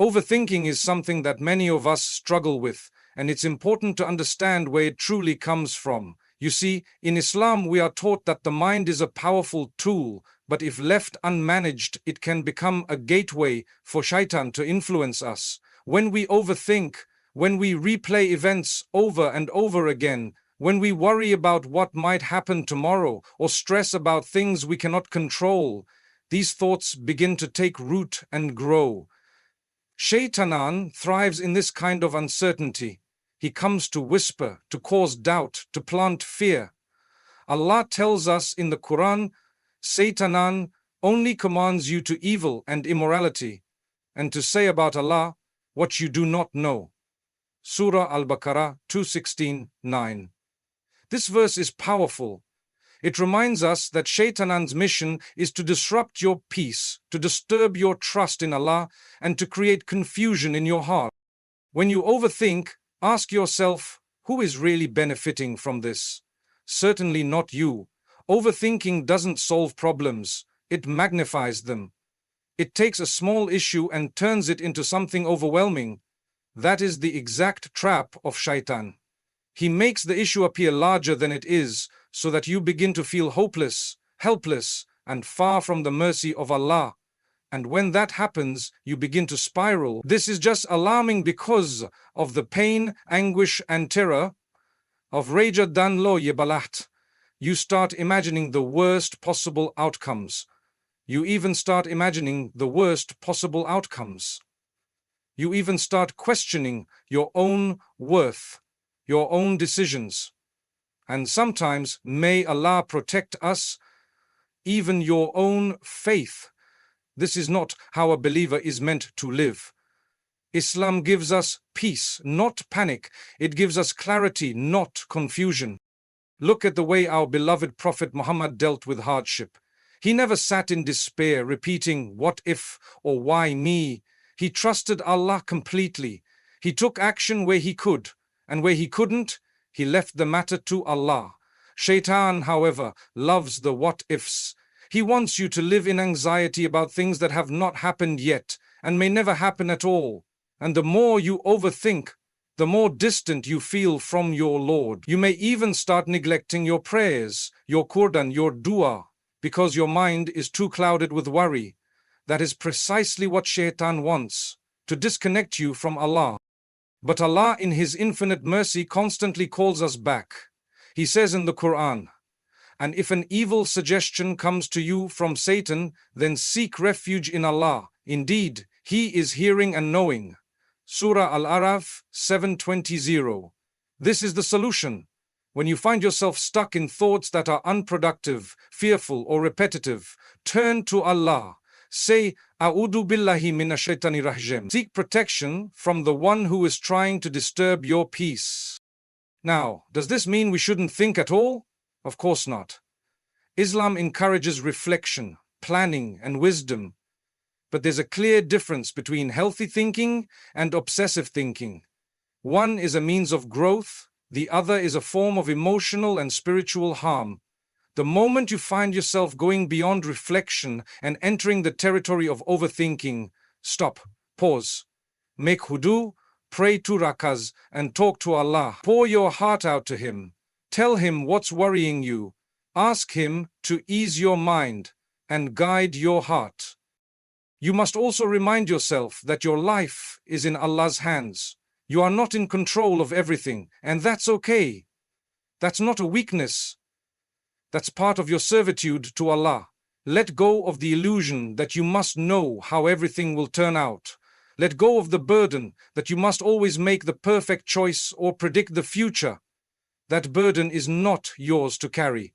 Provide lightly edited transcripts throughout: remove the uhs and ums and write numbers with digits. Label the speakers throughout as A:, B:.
A: Overthinking is something that many of us struggle with, and it's important to understand where it truly comes from. You see, in Islam we are taught that the mind is a powerful tool, but if left unmanaged, it can become a gateway for shaitan to influence us. When we overthink, when we replay events over and over again, when we worry about what might happen tomorrow or stress about things we cannot control, these thoughts begin to take root and grow. Shaitan thrives in this kind of uncertainty. He comes to whisper, to cause doubt, to plant fear. Allah tells us in the Quran, Satan only commands you to evil and immorality, and to say about Allah what you do not know. Surah Al-Baqarah 2:16-9. This verse is powerful. It reminds us that Shaitan's mission is to disrupt your peace, to disturb your trust in Allah, and to create confusion in your heart. When you overthink, ask yourself, who is really benefiting from this? Certainly not you. Overthinking doesn't solve problems, it magnifies them. It takes a small issue and turns it into something overwhelming. That is the exact trap of Shaitan. He makes the issue appear larger than it is, so that you begin to feel hopeless, helpless, and far from the mercy of Allah. And when that happens, you begin to spiral. This is just alarming because of the pain, anguish, and terror of Raja Dan Lo Ye Balaht. You start imagining the worst possible outcomes. You even start imagining the worst possible outcomes. You even start questioning your own worth, your own decisions. And sometimes, may Allah protect us, even your own faith. This is not how a believer is meant to live. Islam gives us peace, not panic. It gives us clarity, not confusion. Look at the way our beloved Prophet Muhammad dealt with hardship. He never sat in despair, repeating, "What if?" or "Why me?" He trusted Allah completely. He took action where he could, and where he couldn't, he left the matter to Allah. Shaitan, however, loves the what-ifs. He wants you to live in anxiety about things that have not happened yet and may never happen at all. And the more you overthink, the more distant you feel from your Lord. You may even start neglecting your prayers, your Quran, your dua, because your mind is too clouded with worry. That is precisely what Shaitan wants, to disconnect you from Allah. But Allah, in His infinite mercy, constantly calls us back. He says in the Quran, "And if an evil suggestion comes to you from Satan, then seek refuge in Allah. Indeed, He is hearing and knowing." Surah Al-Araf 7:20. This is the solution. When you find yourself stuck in thoughts that are unproductive, fearful, or repetitive, turn to Allah. Say, "A'udhu billahi minash shaitani rajim." Seek protection from the one who is trying to disturb your peace. Now, does this mean we shouldn't think at all? Of course not. Islam encourages reflection, planning, and wisdom. But there's a clear difference between healthy thinking and obsessive thinking. One is a means of growth, the other is a form of emotional and spiritual harm. The moment you find yourself going beyond reflection and entering the territory of overthinking, stop, pause, make wudu, pray 2 rakas, and talk to Allah. Pour your heart out to Him. Tell Him what's worrying you. Ask Him to ease your mind and guide your heart. You must also remind yourself that your life is in Allah's hands. You are not in control of everything, and that's okay. That's not a weakness. That's part of your servitude to Allah. Let go of the illusion that you must know how everything will turn out. Let go of the burden that you must always make the perfect choice or predict the future. That burden is not yours to carry.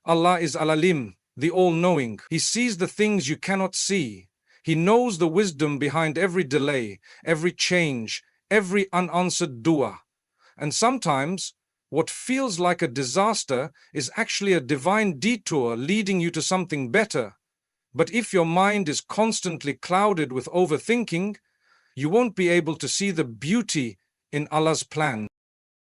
A: Allah is Al-Alim, the all-knowing. He sees the things you cannot see. He knows the wisdom behind every delay, every change, every unanswered dua. And sometimes, what feels like a disaster is actually a divine detour leading you to something better. But if your mind is constantly clouded with overthinking, you won't be able to see the beauty in Allah's plan.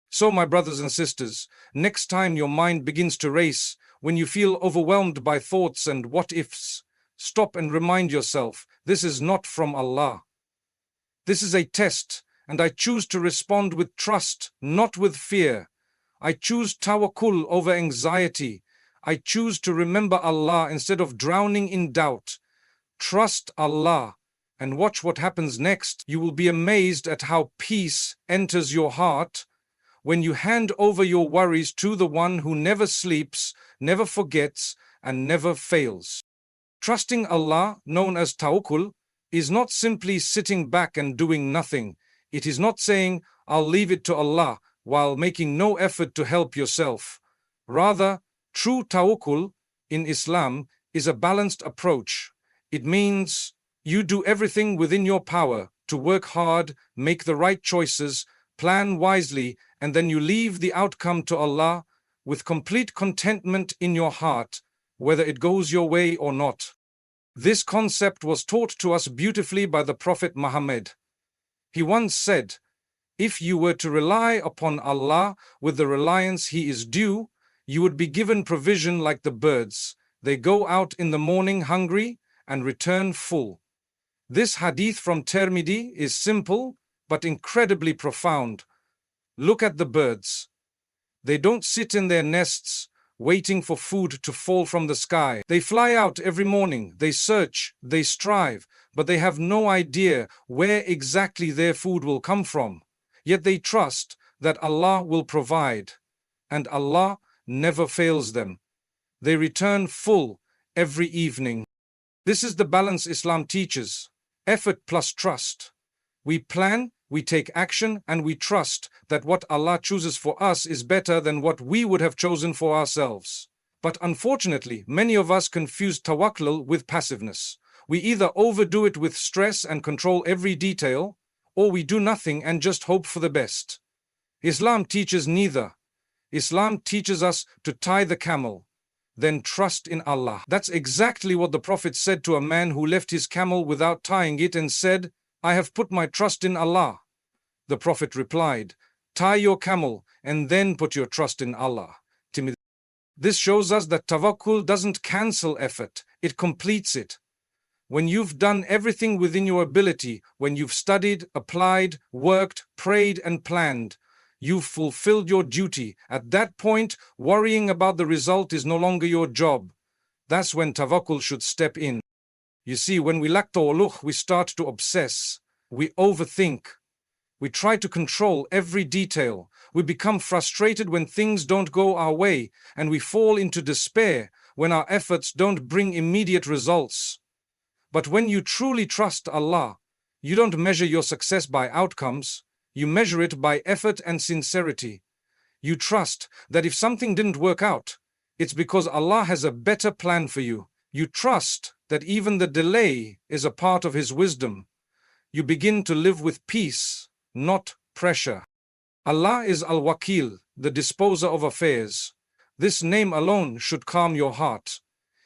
A: So, my brothers and sisters, next time your mind begins to race, when you feel overwhelmed by thoughts and what-ifs, stop and remind yourself, this is not from Allah. This is a test, and I choose to respond with trust, not with fear. I choose tawakkul over anxiety. I choose to remember Allah instead of drowning in doubt. Trust Allah and watch what happens next. You will be amazed at how peace enters your heart when you hand over your worries to the one who never sleeps, never forgets, and never fails. Trusting Allah, known as tawakkul, is not simply sitting back and doing nothing. It is not saying, I'll leave it to Allah, while making no effort to help yourself. Rather, true tawakkul in Islam is a balanced approach. It means you do everything within your power to work hard, make the right choices, plan wisely, and then you leave the outcome to Allah with complete contentment in your heart, whether it goes your way or not. This concept was taught to us beautifully by the Prophet Muhammad. He once said, if you were to rely upon Allah with the reliance He is due, you would be given provision like the birds. They go out in the morning hungry and return full. This hadith from Tirmidhi is simple but incredibly profound. Look at the birds. They don't sit in their nests waiting for food to fall from the sky. They fly out every morning, they search, they strive, but they have no idea where exactly their food will come from. Yet they trust that Allah will provide, and Allah never fails them. They return full every evening. This is the balance Islam teaches: effort plus trust. We plan, we take action, and we trust that what Allah chooses for us is better than what we would have chosen for ourselves. But unfortunately, many of us confuse tawakkul with passiveness. We either overdo it with stress and control every detail, or we do nothing and just hope for the best. Islam teaches neither. Islam teaches us to tie the camel, then trust in Allah. That's exactly what the Prophet said to a man who left his camel without tying it and said, I have put my trust in Allah. The Prophet replied, tie your camel and then put your trust in Allah. This shows us that tawakkul doesn't cancel effort, it completes it. When you've done everything within your ability, when you've studied, applied, worked, prayed, and planned, you've fulfilled your duty. At that point, worrying about the result is no longer your job. That's when tawakkul should step in. You see, when we lack tawakkul, we start to obsess. We overthink. We try to control every detail. We become frustrated when things don't go our way, and we fall into despair when our efforts don't bring immediate results. But when you truly trust Allah, you don't measure your success by outcomes. You measure it by effort and sincerity. You trust that if something didn't work out, it's because Allah has a better plan for you. You trust that even the delay is a part of His wisdom. You begin to live with peace, not pressure. Allah is Al-Wakil, the disposer of affairs. This name alone should calm your heart.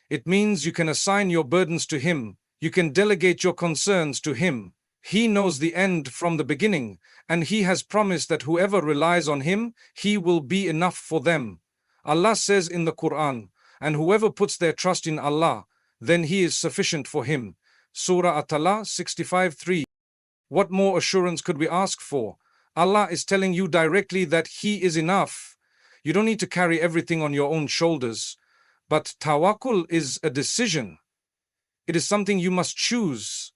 A: It means you can assign your burdens to Him. You can delegate your concerns to Him. He knows the end from the beginning, and He has promised that whoever relies on Him, He will be enough for them. Allah says in the Quran, and whoever puts their trust in Allah, then He is sufficient for him. Surah At-Talaq 65:3. What more assurance could we ask for? Allah is telling you directly that He is enough. You don't need to carry everything on your own shoulders. But tawakkul is a decision. It is something you must choose.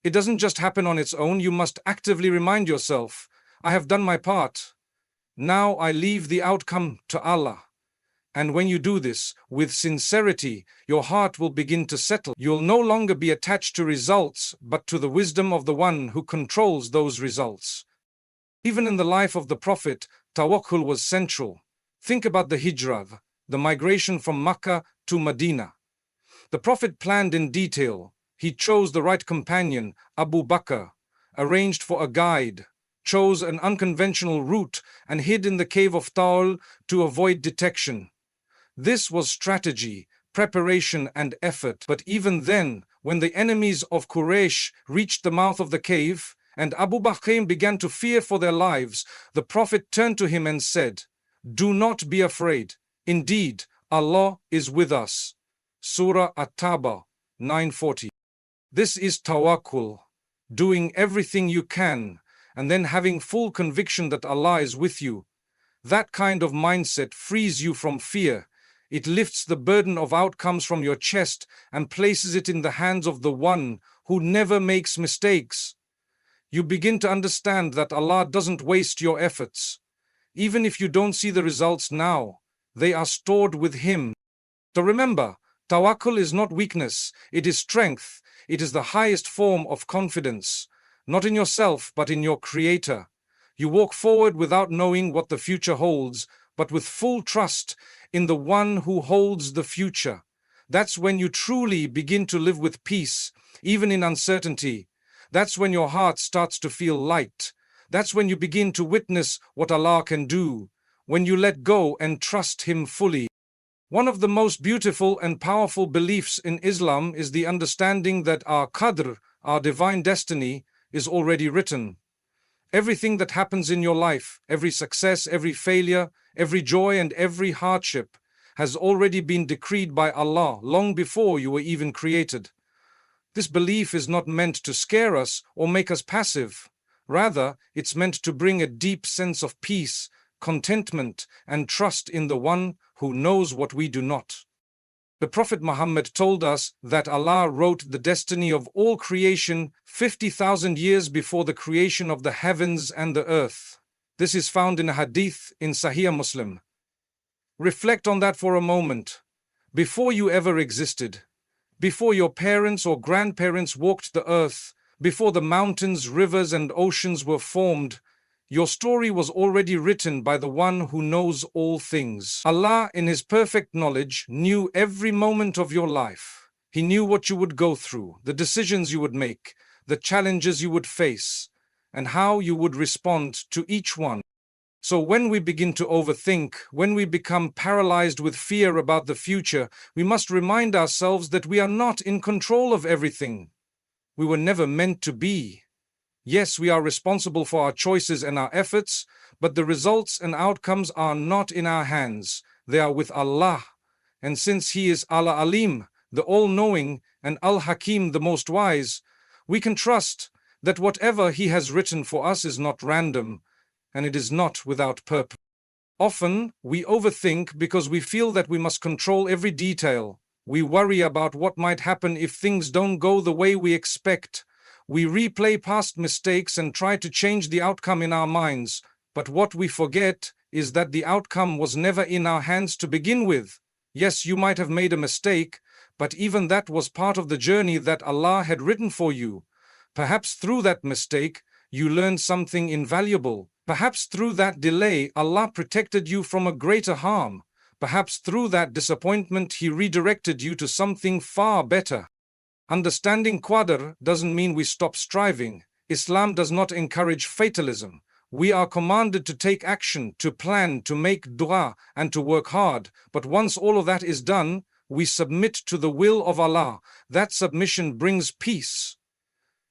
A: It doesn't just happen on its own. You must actively remind yourself, I have done my part. Now I leave the outcome to Allah. And when you do this with sincerity, your heart will begin to settle. You'll no longer be attached to results, but to the wisdom of the one who controls those results. Even in the life of the Prophet, tawakkul was central. Think about the hijrah, the migration from Makkah to Medina. The Prophet planned in detail. He chose the right companion, Abu Bakr, arranged for a guide, chose an unconventional route, and hid in the cave of Tawakkul to avoid detection. This was strategy, preparation, and effort. But even then, when the enemies of Quraysh reached the mouth of the cave, and Abu Bakr began to fear for their lives, the Prophet turned to him and said, Do not be afraid. Indeed, Allah is with us. Surah At-Tawbah 9:40. This is tawakkul. doing everything you can, and then having full conviction that Allah is with you. That kind of mindset frees you from fear. It lifts the burden of outcomes from your chest and places it in the hands of the one who never makes mistakes. You begin to understand that Allah doesn't waste your efforts. Even if you don't see the results now, they are stored with Him. So remember, Tawakkul is not weakness, it is strength. It is the highest form of confidence, not in yourself, but in your Creator. You walk forward without knowing what the future holds, but with full trust in the one who holds the future. That's when you truly begin to live with peace, even in uncertainty. That's when your heart starts to feel light. That's when you begin to witness what Allah can do, when you let go and trust Him fully. One of the most beautiful and powerful beliefs in Islam is the understanding that our qadr, our divine destiny, is already written. Everything that happens in your life, every success, every failure, every joy and every hardship, has already been decreed by Allah long before you were even created. This belief is not meant to scare us or make us passive. Rather, it's meant to bring a deep sense of peace, contentment, and trust in the one who knows what we do not. The Prophet Muhammad told us that Allah wrote the destiny of all creation 50,000 years before the creation of the heavens and the earth. This is found in a hadith in Sahih Muslim. Reflect on that for a moment. Before you ever existed, before your parents or grandparents walked the earth, before the mountains, rivers, and oceans were formed, your story was already written by the one who knows all things. Allah, in His perfect knowledge, knew every moment of your life. He knew what you would go through, the decisions you would make, the challenges you would face, and how you would respond to each one. So when we begin to overthink, when we become paralyzed with fear about the future, we must remind ourselves that we are not in control of everything. We were never meant to be. Yes, we are responsible for our choices and our efforts, but the results and outcomes are not in our hands. They are with Allah. And since He is Al-Alim, the all-knowing, and Al-Hakim, the most wise, we can trust that whatever He has written for us is not random, and it is not without purpose. Often, we overthink because we feel that we must control every detail. We worry about what might happen if things don't go the way we expect. We replay past mistakes and try to change the outcome in our minds. But what we forget is that the outcome was never in our hands to begin with. Yes, you might have made a mistake, but even that was part of the journey that Allah had written for you. Perhaps through that mistake, you learned something invaluable. Perhaps through that delay, Allah protected you from a greater harm. Perhaps through that disappointment, He redirected you to something far better. Understanding qadr doesn't mean we stop striving. Islam does not encourage fatalism. We are commanded to take action, to plan, to make dua, and to work hard. But once all of that is done, we submit to the will of Allah. That submission brings peace.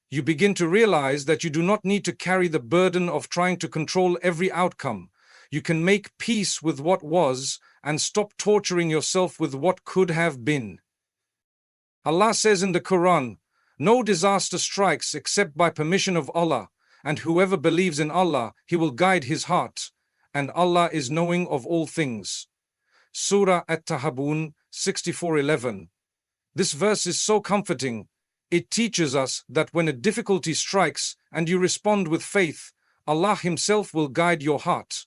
A: You begin to realize that you do not need to carry the burden of trying to control every outcome. You can make peace with what was and stop torturing yourself with what could have been. Allah says in the Quran, "No disaster strikes except by permission of Allah, and whoever believes in Allah, He will guide his heart, and Allah is knowing of all things." Surah At-Tahabun 64:11. This verse is so comforting. It teaches us that when a difficulty strikes and you respond with faith, Allah Himself will guide your heart.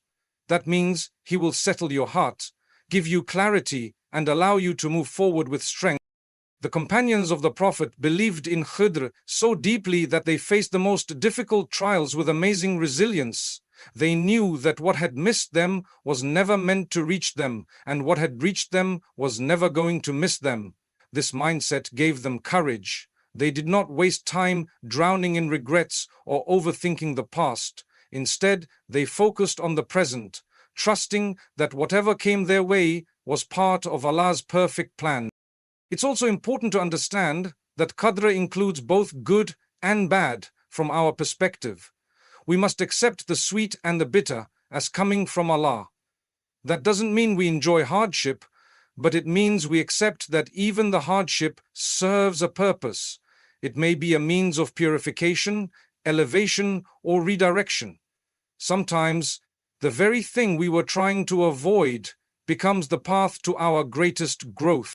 A: That means He will settle your heart, give you clarity, and allow you to move forward with strength. The companions of the Prophet believed in Khidr so deeply that they faced the most difficult trials with amazing resilience. They knew that what had missed them was never meant to reach them, and what had reached them was never going to miss them. This mindset gave them courage. They did not waste time drowning in regrets or overthinking the past. Instead, they focused on the present, trusting that whatever came their way was part of Allah's perfect plan. It's also important to understand that qadr includes both good and bad from our perspective. We must accept the sweet and the bitter as coming from Allah. That doesn't mean we enjoy hardship, but it means we accept that even the hardship serves a purpose. It may be a means of purification, elevation, or redirection. Sometimes, the very thing we were trying to avoid becomes the path to our greatest growth.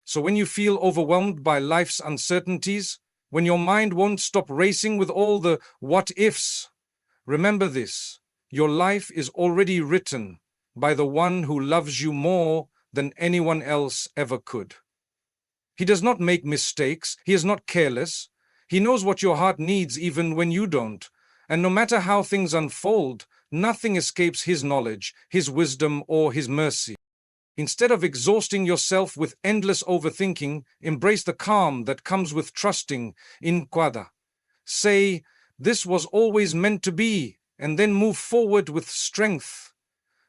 A: So when you feel overwhelmed by life's uncertainties, when your mind won't stop racing with all the what ifs, remember this: your life is already written by the one who loves you more than anyone else ever could. He does not make mistakes, he is not careless. He knows what your heart needs even when you don't. And no matter how things unfold, nothing escapes his knowledge, his wisdom, or his mercy. Instead of exhausting yourself with endless overthinking, embrace the calm that comes with trusting in Qada. Say, "This was always meant to be," and then move forward with strength.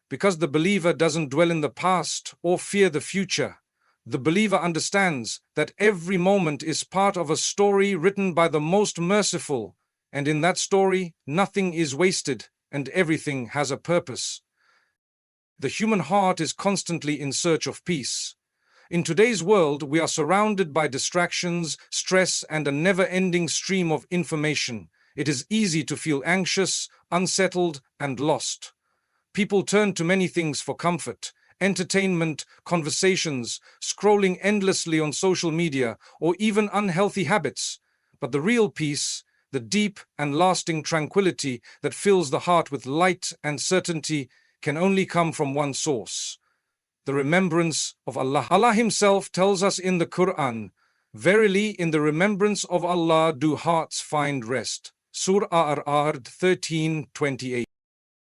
A: Because the believer doesn't dwell in the past or fear the future. The believer understands that every moment is part of a story written by the most merciful, and in that story, nothing is wasted and everything has a purpose. The human heart is constantly in search of peace. In today's world, we are surrounded by distractions, stress, and a never-ending stream of information. It is easy to feel anxious, unsettled, and lost. People turn to many things for comfort: entertainment, conversations, scrolling endlessly on social media, or even unhealthy habits. But the real peace, the deep and lasting tranquility that fills the heart with light and certainty, can only come from one source: the remembrance of Allah. Allah Himself tells us in the Quran, "Verily, in the remembrance of Allah do hearts find rest." Surah Ar-Ard 13:28.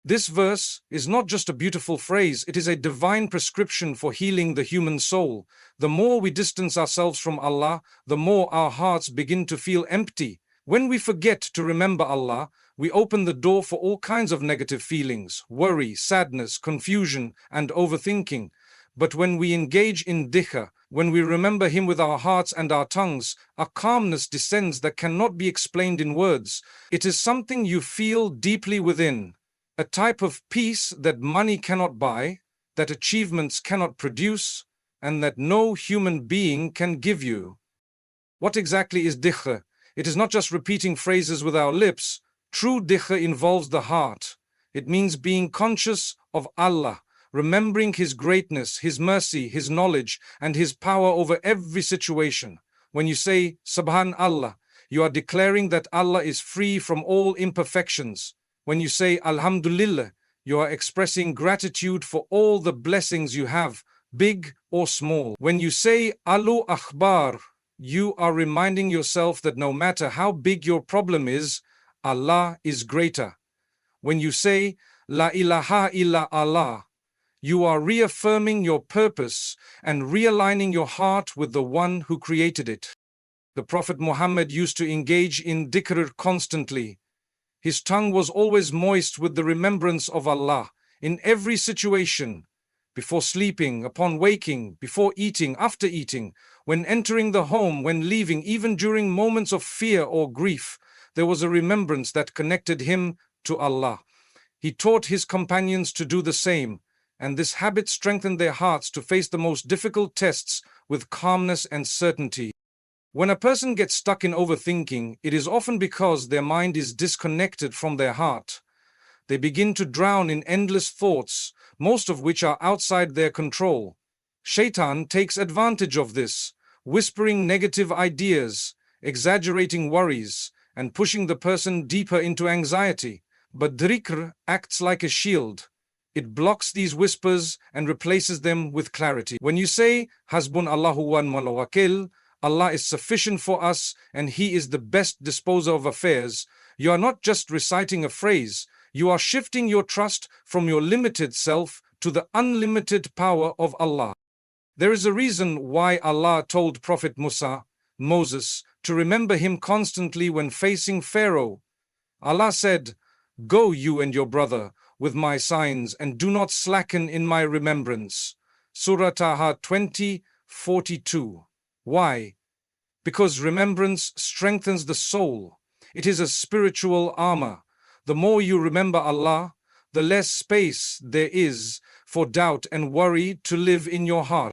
A: This verse is not just a beautiful phrase, it is a divine prescription for healing the human soul. The more we distance ourselves from Allah, the more our hearts begin to feel empty. When we forget to remember Allah, we open the door for all kinds of negative feelings: worry, sadness, confusion, and overthinking. But when we engage in dhikr, when we remember Him with our hearts and our tongues, a calmness descends that cannot be explained in words. It is something you feel deeply within. A type of peace that money cannot buy, that achievements cannot produce, and that no human being can give you. What exactly is dhikr? It is not just repeating phrases with our lips. True dhikr involves the heart. It means being conscious of Allah, remembering His greatness, His mercy, His knowledge, and His power over every situation. When you say Subhanallah, you are declaring that Allah is free from all imperfections. When you say Alhamdulillah, you are expressing gratitude for all the blessings you have, big or small. When you say Allahu Akbar, you are reminding yourself that no matter how big your problem is, Allah is greater. When you say La ilaha illa Allah, you are reaffirming your purpose and realigning your heart with the one who created it. The Prophet Muhammad used to engage in dhikr constantly. His tongue was always moist with the remembrance of Allah in every situation: before sleeping, upon waking, before eating, after eating, when entering the home, when leaving, even during moments of fear or grief. There was a remembrance that connected him to Allah. He taught his companions to do the same, and this habit strengthened their hearts to face the most difficult tests with calmness and certainty. When a person gets stuck in overthinking, it is often because their mind is disconnected from their heart. They begin to drown in endless thoughts, most of which are outside their control. Shaitan takes advantage of this, whispering negative ideas, exaggerating worries, and pushing the person deeper into anxiety. But dhikr acts like a shield. It blocks these whispers and replaces them with clarity. When you say Hasbun Allahu wa ni'mal wakil, Allah is sufficient for us and He is the best disposer of affairs, you are not just reciting a phrase, you are shifting your trust from your limited self to the unlimited power of Allah. There is a reason why Allah told Prophet Moses, to remember Him constantly when facing Pharaoh. Allah said, "Go you and your brother with my signs and do not slacken in my remembrance." Surah Taha 20:42. Why? Because remembrance strengthens the soul. It is a spiritual armor. The more you remember Allah, the less space there is for doubt and worry to live in your heart.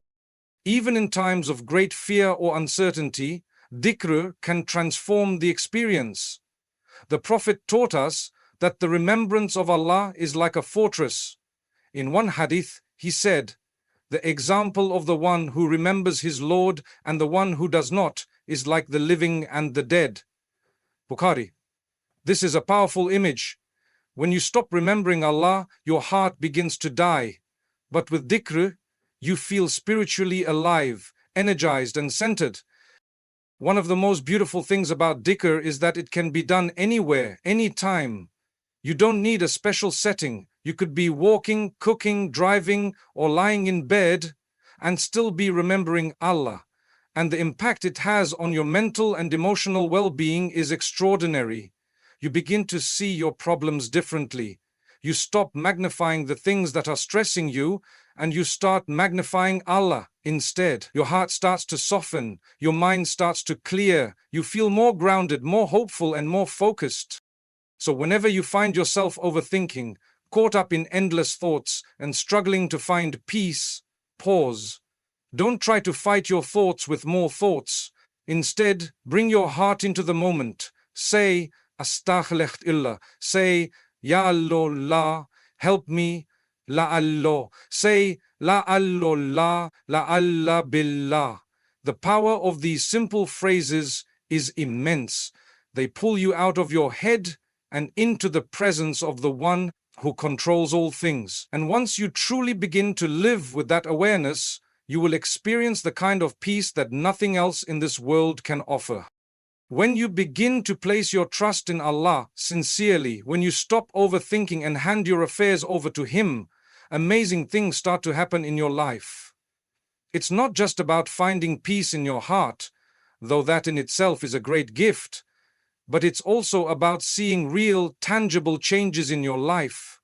A: Even in times of great fear or uncertainty, Dhikr can transform the experience. The Prophet taught us that the remembrance of Allah is like a fortress. In one hadith, he said, "The example of the one who remembers his Lord and the one who does not is like the living and the dead." Bukhari. This is a powerful image. When you stop remembering Allah, your heart begins to die. But with dhikr, you feel spiritually alive, energized and centered. One of the most beautiful things about dhikr is that it can be done anywhere, anytime. You don't need a special setting. You could be walking, cooking, driving, or lying in bed and still be remembering Allah. And the impact it has on your mental and emotional well-being is extraordinary. You begin to see your problems differently. You stop magnifying the things that are stressing you, and you start magnifying Allah instead. Your heart starts to soften, your mind starts to clear, you feel more grounded, more hopeful, and more focused. So whenever you find yourself overthinking, caught up in endless thoughts, and struggling to find peace, pause. Don't try to fight your thoughts with more thoughts. Instead, bring your heart into the moment. Say, Astaghfirullah. Say, Ya Allah, help me. La Allah. Say, La Allah, La Allah billah. The power of these simple phrases is immense. They pull you out of your head and into the presence of the one who controls all things. And once you truly begin to live with that awareness, you will experience the kind of peace that nothing else in this world can offer. When you begin to place your trust in Allah sincerely, when you stop overthinking and hand your affairs over to Him, amazing things start to happen in your life. It's not just about finding peace in your heart, though that in itself is a great gift, but it's also about seeing real, tangible changes in your life.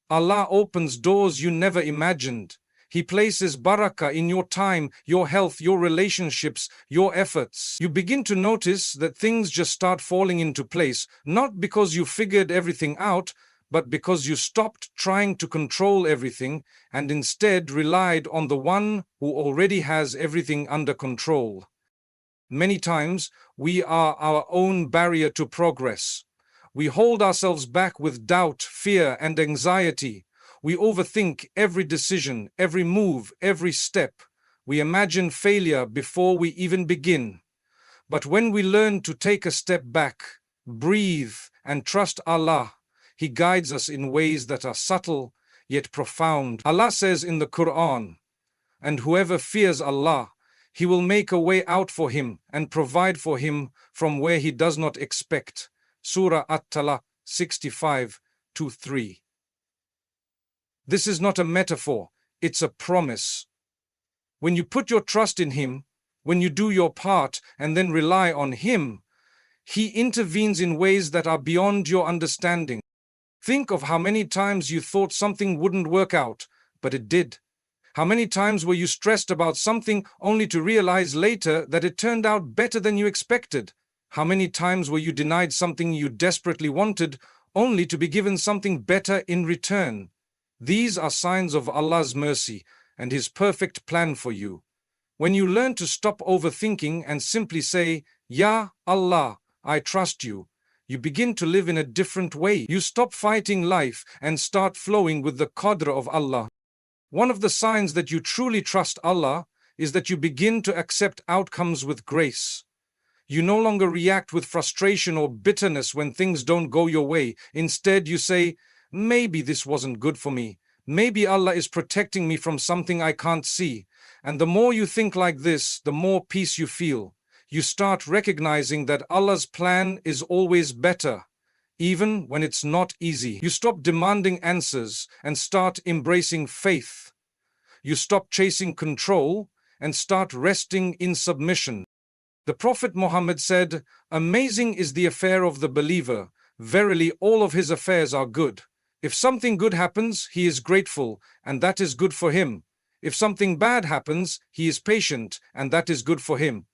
A: Allah opens doors you never imagined. He places barakah in your time, your health, your relationships, your efforts. You begin to notice that things just start falling into place, not because you figured everything out, but because you stopped trying to control everything and instead relied on the one who already has everything under control. Many times, we are our own barrier to progress. We hold ourselves back with doubt, fear, and anxiety. We overthink every decision, every move, every step. We imagine failure before we even begin. But when we learn to take a step back, breathe, and trust Allah, He guides us in ways that are subtle yet profound. Allah says in the Quran, "And whoever fears Allah, He will make a way out for him and provide for him from where he does not expect." Surah At-Talaq 65:2-3. This is not a metaphor, it's a promise. When you put your trust in Him, when you do your part and then rely on Him, He intervenes in ways that are beyond your understanding. Think of how many times you thought something wouldn't work out, but it did. How many times were you stressed about something only to realize later that it turned out better than you expected? How many times were you denied something you desperately wanted only to be given something better in return? These are signs of Allah's mercy and His perfect plan for you. When you learn to stop overthinking and simply say, "Ya Allah, I trust you," you begin to live in a different way. You stop fighting life and start flowing with the qadr of Allah. One of the signs that you truly trust Allah is that you begin to accept outcomes with grace. You no longer react with frustration or bitterness when things don't go your way. Instead, you say, "Maybe this wasn't good for me. Maybe Allah is protecting me from something I can't see." And the more you think like this, the more peace you feel. You start recognizing that Allah's plan is always better, even when it's not easy. You stop demanding answers and start embracing faith. You stop chasing control and start resting in submission. The Prophet Muhammad said, "Amazing is the affair of the believer. Verily, all of his affairs are good. If something good happens, he is grateful, and that is good for him. If something bad happens, he is patient, and that is good for him."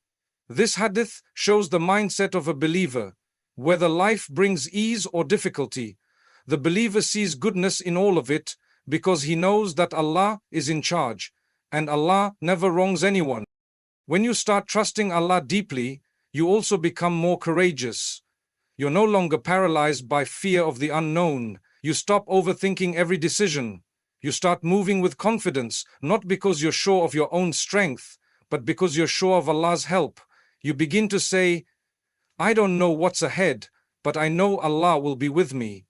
A: This hadith shows the mindset of a believer. Whether life brings ease or difficulty, the believer sees goodness in all of it because he knows that Allah is in charge, and Allah never wrongs anyone. When you start trusting Allah deeply, you also become more courageous. You're no longer paralyzed by fear of the unknown. You stop overthinking every decision. You start moving with confidence, not because you're sure of your own strength, but because you're sure of Allah's help. You begin to say, I don't know what's ahead, but I know Allah will be with me.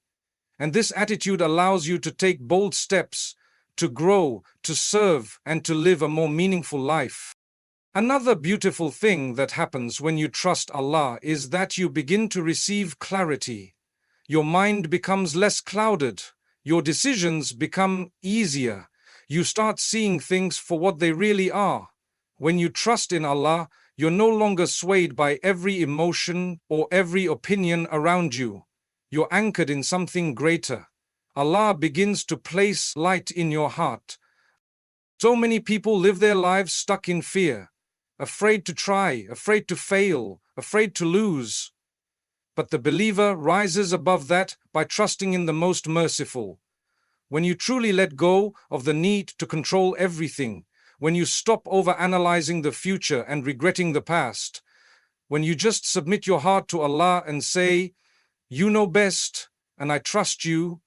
A: And this attitude allows you to take bold steps, to grow, to serve, and to live a more meaningful life. Another beautiful thing that happens when you trust Allah is that you begin to receive clarity. Your mind becomes less clouded. Your decisions become easier. You start seeing things for what they really are. When you trust in Allah, you're no longer swayed by every emotion or every opinion around you. You're anchored in something greater. Allah begins to place light in your heart. So many people live their lives stuck in fear, afraid to try, afraid to fail, afraid to lose. But the believer rises above that by trusting in the most merciful. When you truly let go of the need to control everything, when you stop overanalyzing the future and regretting the past, when you just submit your heart to Allah and say, you know best, and I trust you,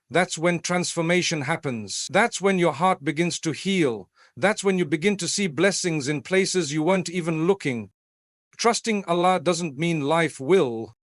A: that's when transformation happens. That's when your heart begins to heal. That's when you begin to see blessings in places you weren't even looking. Trusting Allah doesn't mean life will